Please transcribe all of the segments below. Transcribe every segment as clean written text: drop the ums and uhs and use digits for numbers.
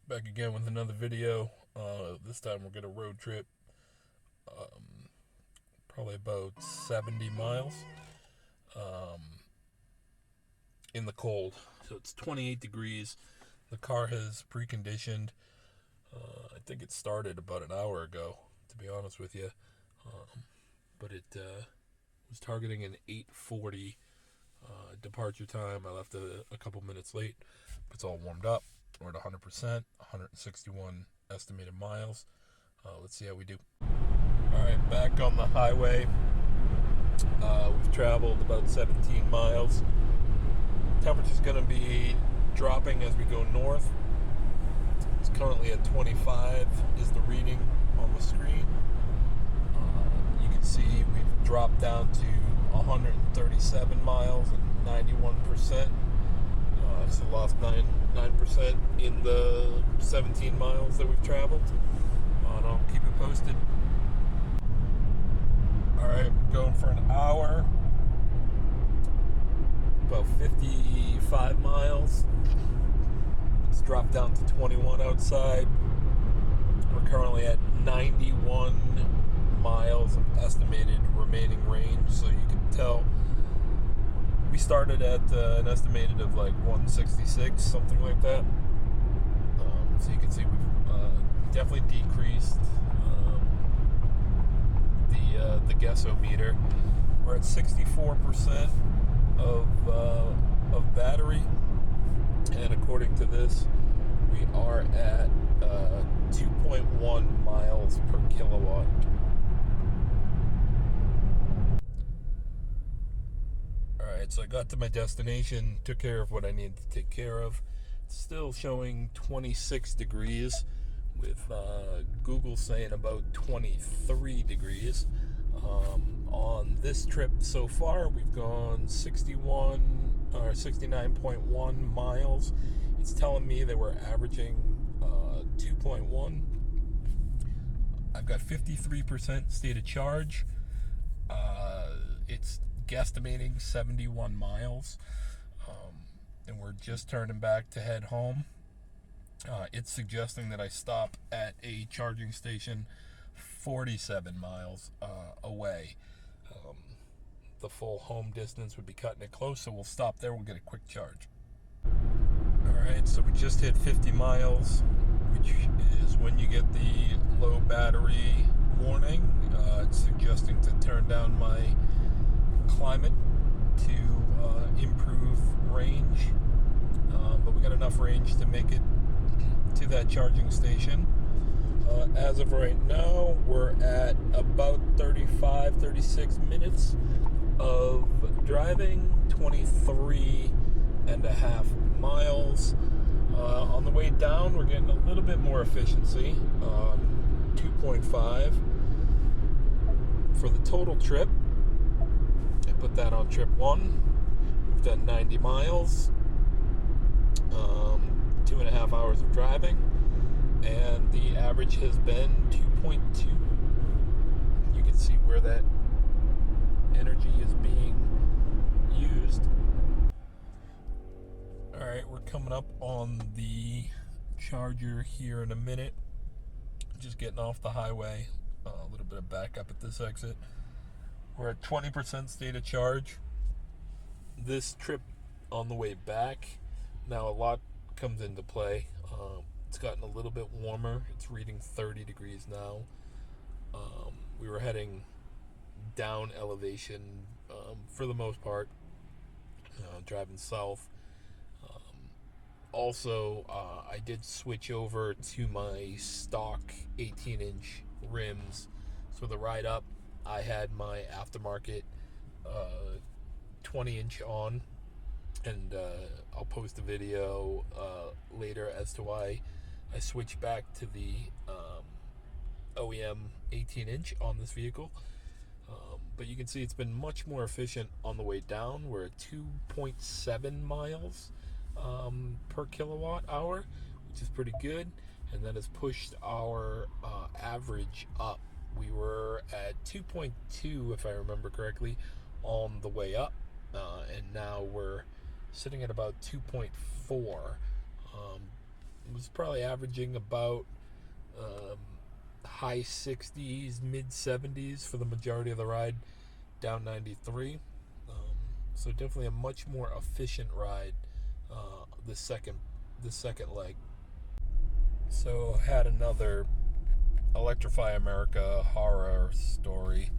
Back again with another video. This time we're gonna road trip, probably about 70 miles in the cold. So it's 28 degrees. The car has preconditioned. I think it started about an hour ago, to be honest with you. But it was targeting an 8:40 departure time. I left a couple minutes late. It's all warmed up. We're at 100%, 161 estimated miles. Let's see how we do. All right, back on the highway. We've traveled about 17 miles. Temperature's going to be dropping as we go north. It's currently at 25 is the reading on the screen. You can see we've dropped down to 137 miles and 91%. So lost 9% in the 17 miles that we've traveled. And I'll keep it posted. Alright, going for an hour. About 55 miles. It's dropped down to 21 outside. We're currently at 91 miles of estimated remaining range, so you can tell we started at an estimated of like 166, something like that. So you can see we've definitely decreased the guessometer. We're at 64% of battery, and according to this, we are at 2.1 miles per kilowatt. Alright, so I got to my destination, took care of what I needed to take care of. It's still showing 26 degrees, with Google saying about 23 degrees. On this trip so far, we've gone 61 or 69.1 miles. It's telling me that we're averaging 2.1. I've got 53% state of charge. It's guesstimating 71 miles, and we're just turning back to head home. It's suggesting that I stop at a charging station 47 miles away. The full home distance would be cutting it close, so we'll stop there. We'll get a quick charge. Alright, so we just hit 50 miles, which is when you get the low battery warning. It's suggesting to turn down my climate to improve range, but we got enough range to make it to that charging station. As of right now, we're at about 36 minutes of driving, 23 and a half miles. On the way down, we're getting a little bit more efficiency, 2.5. For the total trip, I put that on trip 1. We've done 90 miles, 2.5 hours of driving, and the average has been 2.2. You can see where that energy is being used. Alright, we're coming up on the charger here in a minute. Just getting off the highway. A little bit of backup at this exit. We're at 20% state of charge. This trip on the way back, now a lot comes into play. It's gotten a little bit warmer. It's reading 30 degrees now. We were heading down elevation for the most part, driving south. Also, I did switch over to my stock 18-inch rims. So the ride up, I had my aftermarket 20-inch on, and I'll post a video later as to why I switched back to the OEM 18-inch on this vehicle. But you can see it's been much more efficient on the way down. We're at 2.7 miles per kilowatt hour, which is pretty good, and that has pushed our average up. We were at 2.2, if I remember correctly, on the way up, and now we're sitting at about 2.4. was probably averaging about high 60s, mid 70s for the majority of the ride down 93. So definitely a much more efficient ride the second leg. So had another Electrify America horror story.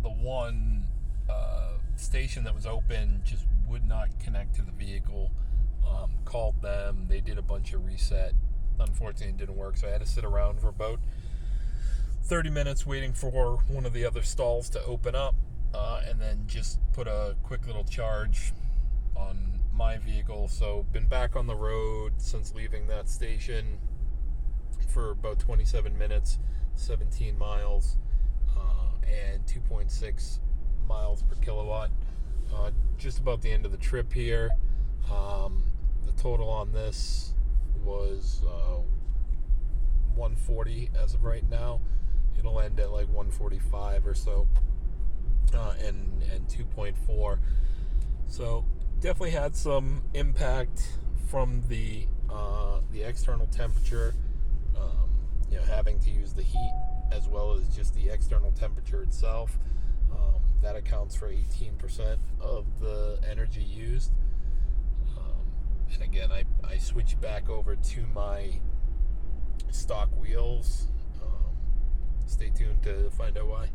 The one station that was open just would not connect to the vehicle. Called them. They did a bunch of reset. Unfortunately, it didn't work, so I had to sit around for about 30 minutes waiting for one of the other stalls to open up, and then just put a quick little charge on my vehicle. So been back on the road since leaving that station for about 27 minutes, 17 miles, and 2.6 miles per kilowatt. Just about the end of the trip here. The total on this was 140 as of right now. It'll end at like 145 or so, and 2.4. So definitely had some impact from the external temperature. Having to use the heat as well as just the external temperature itself. That accounts for 18% of the energy used. And again, I switched back over to my stock wheels. Stay tuned to find out why.